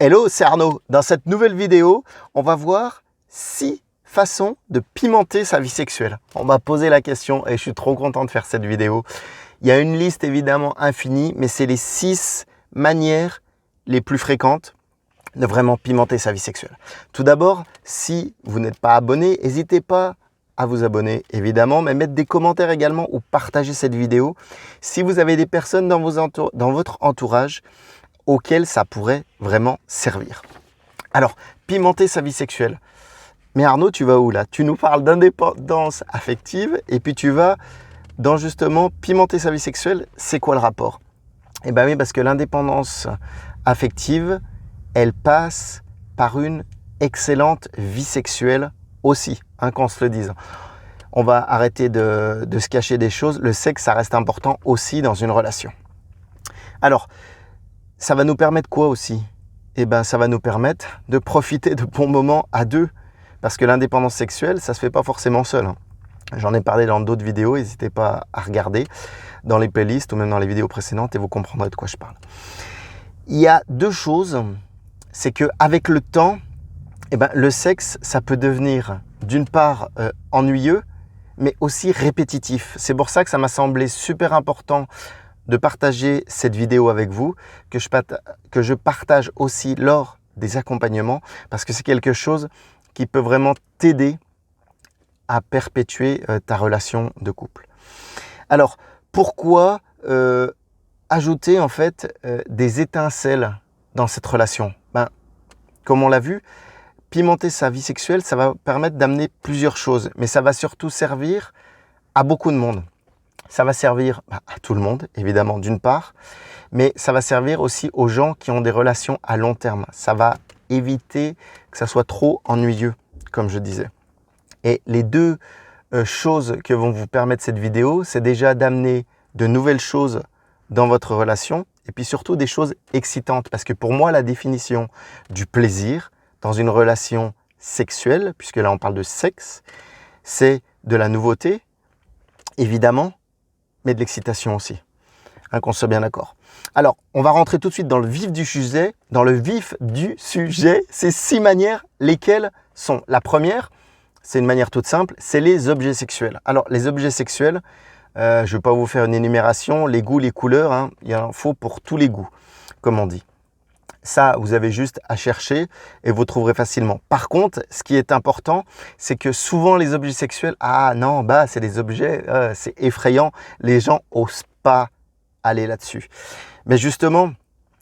Hello, c'est Arnaud. Dans cette nouvelle vidéo, on va voir 6 façons de pimenter sa vie sexuelle. On m'a posé la question et je suis trop content de faire cette vidéo. Il y a une liste évidemment infinie, mais c'est les 6 manières les plus fréquentes de vraiment pimenter sa vie sexuelle. Tout d'abord, si vous n'êtes pas abonné, n'hésitez pas à vous abonner évidemment, mais mettre des commentaires également ou partager cette vidéo. Si vous avez des personnes dans votre entourage auxquelles ça pourrait vraiment servir. Alors, pimenter sa vie sexuelle. Mais Arnaud, tu vas où là? Tu nous parles d'indépendance affective et puis tu vas dans justement pimenter sa vie sexuelle. C'est quoi le rapport? Eh bien oui, parce que l'indépendance affective, elle passe par une excellente vie sexuelle aussi, qu'on se le dise. On va arrêter de se cacher des choses. Le sexe, ça reste important aussi dans une relation. Alors, ça va nous permettre quoi aussi? Eh bien, ça va nous permettre de profiter de bons moments à deux. Parce que l'indépendance sexuelle, ça ne se fait pas forcément seul. J'en ai parlé dans d'autres vidéos, n'hésitez pas à regarder dans les playlists ou même dans les vidéos précédentes et vous comprendrez de quoi je parle. Il y a deux choses, c'est qu'avec le temps, eh ben, le sexe, ça peut devenir d'une part ennuyeux, mais aussi répétitif. C'est pour ça que ça m'a semblé super important de partager cette vidéo avec vous, que je partage aussi lors des accompagnements, parce que c'est quelque chose qui peut vraiment t'aider à perpétuer ta relation de couple. Alors, pourquoi ajouter en fait des étincelles dans cette relation? Comme on l'a vu, pimenter sa vie sexuelle, ça va permettre d'amener plusieurs choses, mais ça va surtout servir à beaucoup de monde. Ça va servir à tout le monde, évidemment, d'une part, mais ça va servir aussi aux gens qui ont des relations à long terme. Ça va éviter que ça soit trop ennuyeux, comme je disais. Et les deux choses que vont vous permettre cette vidéo, c'est déjà d'amener de nouvelles choses dans votre relation et puis surtout des choses excitantes. Parce que pour moi, la définition du plaisir dans une relation sexuelle, puisque là on parle de sexe, c'est de la nouveauté, évidemment, mais de l'excitation aussi, qu'on soit bien d'accord. Alors, on va rentrer tout de suite dans le vif du sujet. Dans le vif du sujet, ces 6 manières, lesquelles sont? La première, c'est une manière toute simple, c'est les objets sexuels. Alors, les objets sexuels, je ne vais pas vous faire une énumération, les goûts, les couleurs, il en faut pour tous les goûts, comme on dit. Ça, vous avez juste à chercher et vous trouverez facilement. Par contre, ce qui est important, c'est que souvent les objets sexuels, c'est des objets, c'est effrayant. Les gens n'osent pas aller là-dessus. Mais justement,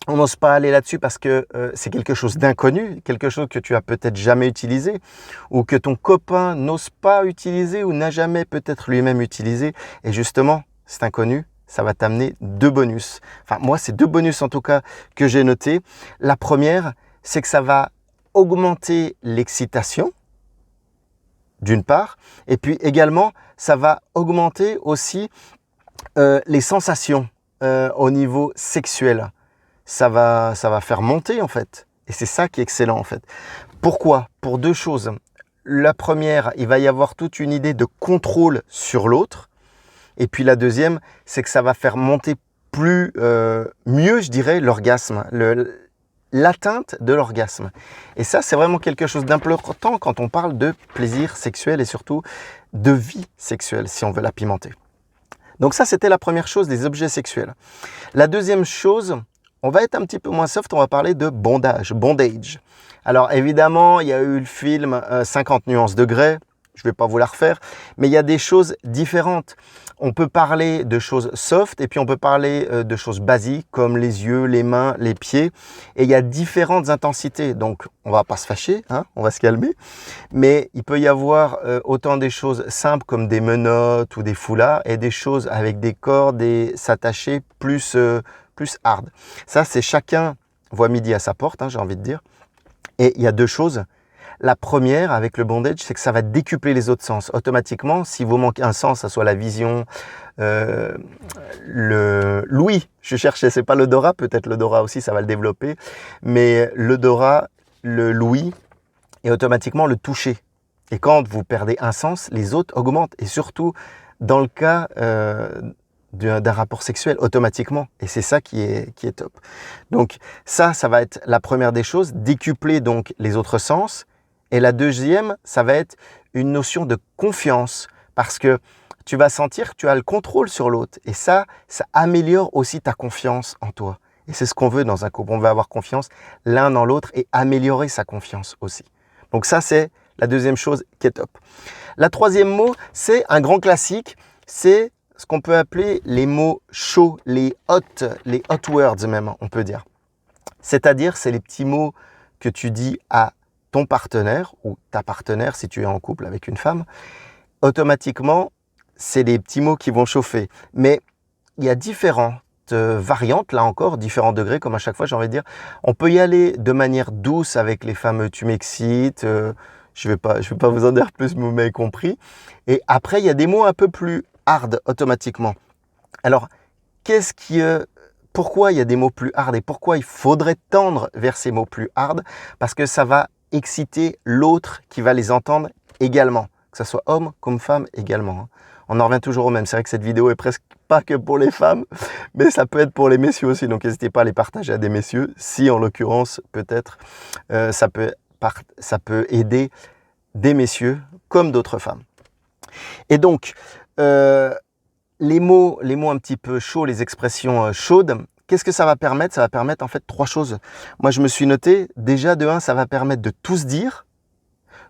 on n'ose pas aller là-dessus parce que c'est quelque chose d'inconnu, quelque chose que tu as peut-être jamais utilisé ou que ton copain n'ose pas utiliser ou n'a jamais peut-être lui-même utilisé. Et justement, c'est inconnu. Ça va t'amener 2 bonus. Enfin, moi, c'est 2 bonus en tout cas que j'ai notés. La première, c'est que ça va augmenter l'excitation, d'une part. Et puis également, ça va augmenter aussi les sensations au niveau sexuel. Ça va faire monter en fait. Et c'est ça qui est excellent en fait. Pourquoi? Pour 2 choses. La première, il va y avoir toute une idée de contrôle sur l'autre. Et puis la deuxième, c'est que ça va faire monter mieux, je dirais, l'orgasme, l'atteinte de l'orgasme. Et ça, c'est vraiment quelque chose d'important quand on parle de plaisir sexuel et surtout de vie sexuelle, si on veut la pimenter. Donc ça, c'était la première chose, les objets sexuels. La deuxième chose, on va être un petit peu moins soft, on va parler de bondage. Alors évidemment, il y a eu le film 50 nuances de Grey. Je ne vais pas vous la refaire, mais il y a des choses différentes. On peut parler de choses soft et puis on peut parler de choses basiques comme les yeux, les mains, les pieds. Et il y a différentes intensités. Donc, on ne va pas se fâcher, on va se calmer. Mais il peut y avoir autant des choses simples comme des menottes ou des foulards et des choses avec des cordes et s'attacher plus hard. Ça, c'est chacun voit midi à sa porte, j'ai envie de dire. Et il y a 2 choses. La première, avec le bondage, c'est que ça va décupler les autres sens. Automatiquement, si vous manquez un sens, ça soit la vision, l'ouïe, je cherchais, c'est pas l'odorat, peut-être l'odorat aussi, ça va le développer, mais l'odorat, l'ouïe et automatiquement le toucher. Et quand vous perdez un sens, les autres augmentent. Et surtout, dans le cas d'un rapport sexuel automatiquement. Et c'est ça qui est top. Donc ça va être la première des choses, décupler donc les autres sens. Et la deuxième, ça va être une notion de confiance. Parce que tu vas sentir que tu as le contrôle sur l'autre. Et ça améliore aussi ta confiance en toi. Et c'est ce qu'on veut dans un couple. On veut avoir confiance l'un dans l'autre et améliorer sa confiance aussi. Donc ça, c'est la deuxième chose qui est top. La troisième mot, c'est un grand classique. C'est ce qu'on peut appeler les mots chauds, les hot words même, on peut dire. C'est-à-dire, c'est les petits mots que tu dis à ton partenaire ou ta partenaire si tu es en couple avec une femme. Automatiquement, c'est des petits mots qui vont chauffer. Mais il y a différentes variantes, là encore, différents degrés, comme à chaque fois, j'ai envie de dire. On peut y aller de manière douce avec les fameux « tu m'excites », je vais pas vous en dire plus, mais vous m'avez compris. Et après, il y a des mots un peu plus hard automatiquement. Alors, pourquoi il y a des mots plus hard et pourquoi il faudrait tendre vers ces mots plus hard? Parce que ça va exciter l'autre qui va les entendre également, que ce soit homme comme femme également. On en revient toujours au même. C'est vrai que cette vidéo est presque pas que pour les femmes, mais ça peut être pour les messieurs aussi. Donc, n'hésitez pas à les partager à des messieurs. Si, en l'occurrence, peut-être, ça peut aider des messieurs comme d'autres femmes. Et donc, les mots un petit peu chauds, les expressions chaudes, qu'est-ce que ça va permettre? Ça va permettre en fait 3 choses. Moi, je me suis noté, déjà de 1, ça va permettre de tout se dire.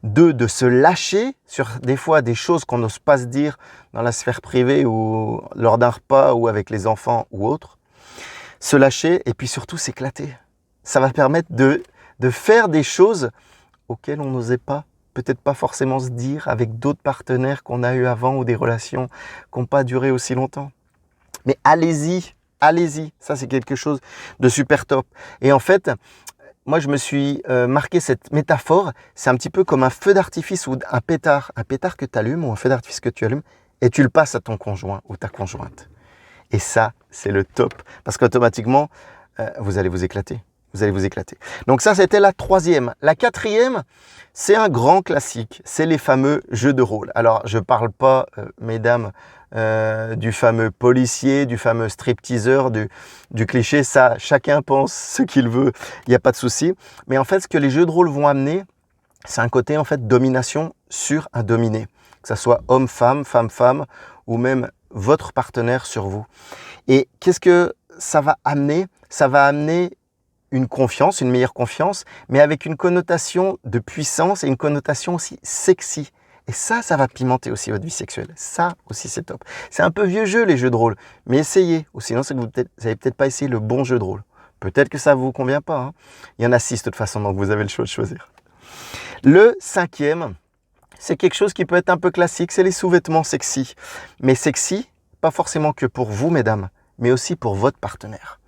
2, de se lâcher sur des fois des choses qu'on n'ose pas se dire dans la sphère privée ou lors d'un repas ou avec les enfants ou autre. Se lâcher et puis surtout s'éclater. Ça va permettre de faire des choses auxquelles on n'osait pas, peut-être pas forcément se dire avec d'autres partenaires qu'on a eu avant ou des relations qui n'ont pas duré aussi longtemps. Mais allez-y, ça c'est quelque chose de super top. Et en fait, moi je me suis marqué cette métaphore, c'est un petit peu comme un feu d'artifice ou un pétard que tu allumes ou un feu d'artifice que tu allumes et tu le passes à ton conjoint ou ta conjointe. Et ça, c'est le top parce qu'automatiquement, vous allez vous éclater. Donc ça, c'était la 3e. La 4e, c'est un grand classique. C'est les fameux jeux de rôle. Alors, je ne parle pas, mesdames, du fameux policier, du fameux stripteaseur, du cliché. Ça, chacun pense ce qu'il veut. Il n'y a pas de souci. Mais en fait, ce que les jeux de rôle vont amener, c'est un côté en fait domination sur un dominé. Que ça soit homme-femme, femme-femme ou même votre partenaire sur vous. Et qu'est-ce que ça va amener? Ça va amener une confiance, une meilleure confiance, mais avec une connotation de puissance et une connotation aussi sexy. Et ça va pimenter aussi votre vie sexuelle. Ça aussi, c'est top. C'est un peu vieux jeu, les jeux de rôle, mais essayez. Ou sinon, c'est que vous n'avez peut-être pas essayé le bon jeu de rôle. Peut-être que ça ne vous convient pas. Hein. Il y en a 6 de toute façon, donc vous avez le choix de choisir. Le 5e, c'est quelque chose qui peut être un peu classique, c'est les sous-vêtements sexy. Mais sexy, pas forcément que pour vous, mesdames, mais aussi pour votre partenaire.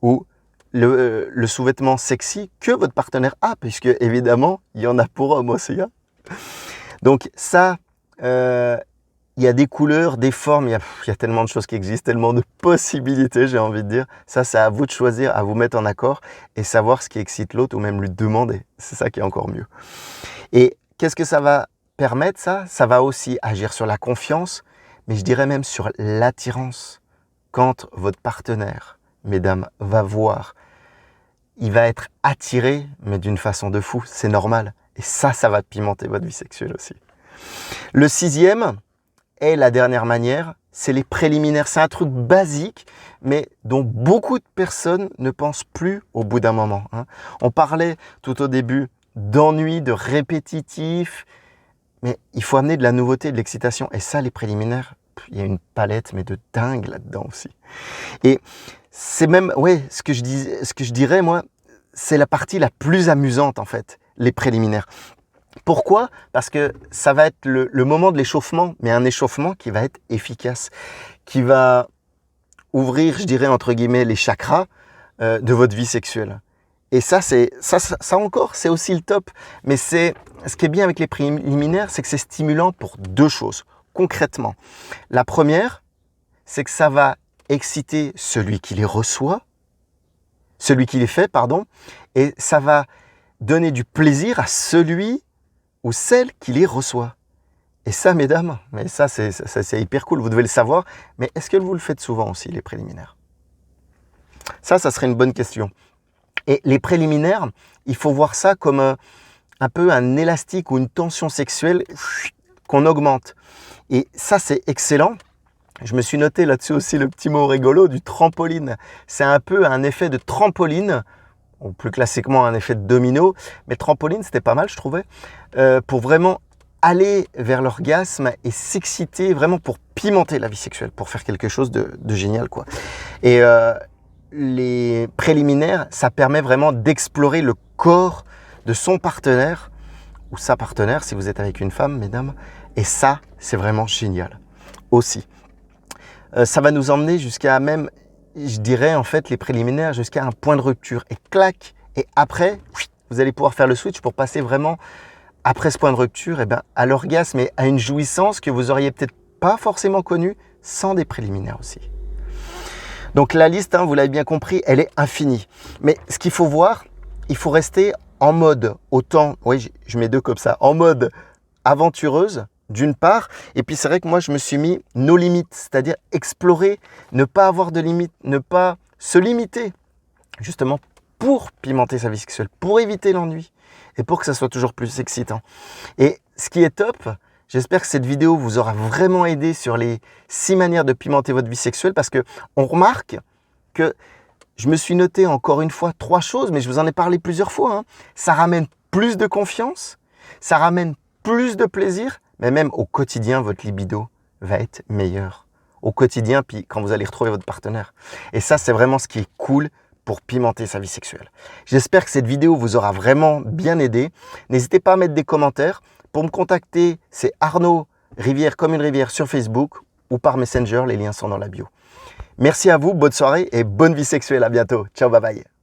Ou le sous-vêtement sexy que votre partenaire a, puisque évidemment, il y en a pour hommes aussi. Hein. Donc ça, il y a des couleurs, des formes, il y a tellement de choses qui existent, tellement de possibilités, j'ai envie de dire. Ça, c'est à vous de choisir, à vous mettre en accord et savoir ce qui excite l'autre ou même lui demander. C'est ça qui est encore mieux. Et qu'est-ce que ça va permettre, ça? Ça va aussi agir sur la confiance, mais je dirais même sur l'attirance. Quand votre partenaire, mesdames, va voir, il va être attiré, mais d'une façon de fou, c'est normal. Et ça va pimenter votre vie sexuelle aussi. Le 6e, et la dernière manière, c'est les préliminaires. C'est un truc basique, mais dont beaucoup de personnes ne pensent plus au bout d'un moment. Hein. On parlait tout au début d'ennui, de répétitif, mais il faut amener de la nouveauté, de l'excitation. Et ça, les préliminaires, il y a une palette, mais de dingue là-dedans aussi. Et c'est même, ce que je dirais, moi, c'est la partie la plus amusante, en fait, les préliminaires. Pourquoi? Parce que ça va être le moment de l'échauffement, mais un échauffement qui va être efficace, qui va ouvrir, je dirais, entre guillemets, les chakras de votre vie sexuelle. Et ça encore, c'est aussi le top. Mais ce qui est bien avec les préliminaires, c'est que c'est stimulant pour 2 choses, concrètement. La première, c'est que ça va exciter celui qui les reçoit, celui qui les fait, et ça va donner du plaisir à celui ou celle qui les reçoit. Et ça, mesdames, mais ça c'est hyper cool, vous devez le savoir, mais est-ce que vous le faites souvent aussi, les préliminaires? Ça serait une bonne question. Et les préliminaires, il faut voir ça comme un peu un élastique ou une tension sexuelle qu'on augmente. Et ça, c'est excellent. Je me suis noté là-dessus aussi le petit mot rigolo du trampoline. C'est un peu un effet de trampoline, ou plus classiquement un effet de domino, mais trampoline, c'était pas mal, je trouvais, pour vraiment aller vers l'orgasme et s'exciter, vraiment pour pimenter la vie sexuelle, pour faire quelque chose de génial, quoi. Et les préliminaires, ça permet vraiment d'explorer le corps de son partenaire ou sa partenaire, si vous êtes avec une femme, mesdames. Et ça, c'est vraiment génial aussi. Ça va nous emmener jusqu'à même, je dirais en fait, les préliminaires, jusqu'à un point de rupture. Et clac, et après, vous allez pouvoir faire le switch pour passer vraiment, après ce point de rupture, à l'orgasme et à une jouissance que vous auriez peut-être pas forcément connue sans des préliminaires aussi. Donc la liste, vous l'avez bien compris, elle est infinie. Mais ce qu'il faut voir, il faut rester en mode autant, oui, je mets deux comme ça, en mode aventureuse d'une part, et puis c'est vrai que moi je me suis mis nos limites, c'est-à-dire explorer, ne pas avoir de limites, ne pas se limiter, justement pour pimenter sa vie sexuelle, pour éviter l'ennui et pour que ça soit toujours plus excitant. Et ce qui est top, j'espère que cette vidéo vous aura vraiment aidé sur les 6 manières de pimenter votre vie sexuelle, parce que on remarque que je me suis noté encore une fois 3 choses, mais je vous en ai parlé plusieurs fois. Ça ramène plus de confiance, ça ramène plus de plaisir, mais même au quotidien, votre libido va être meilleur. Au quotidien, puis quand vous allez retrouver votre partenaire. Et ça, c'est vraiment ce qui est cool pour pimenter sa vie sexuelle. J'espère que cette vidéo vous aura vraiment bien aidé. N'hésitez pas à mettre des commentaires. Pour me contacter, c'est Arnaud Rivière comme une rivière sur Facebook ou par Messenger, les liens sont dans la bio. Merci à vous, bonne soirée et bonne vie sexuelle, à bientôt. Ciao, bye bye.